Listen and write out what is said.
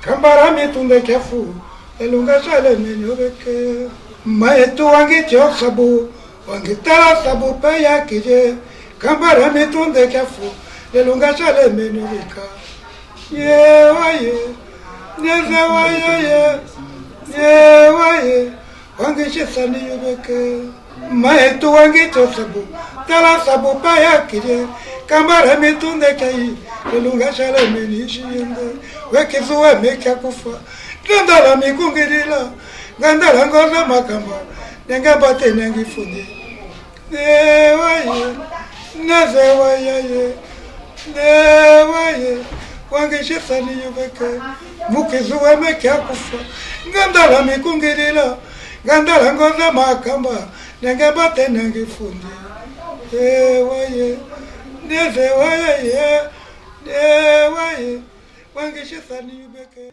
Kambara mitunde kefu elunga shale menyobeke maetu wangi chok sabu wangi tala sabu paya kije kambara mitunde kefu elunga shale menyobeka ye waye neze waye wangi shisani yobeke maetu wangi chok sabu tala sabu paya kije kambara mitunde kai elunga shale menyishinde wekizuwe meka kufa gandala mikungirila gandala ngoza makamba nenga bate nengi fundi newaye newaye wange shesani yubeke mukizuwe meka kufa gandala mikungirila gandala ngoza makamba nenga bate nengi fundi newaye wange shesani yubeke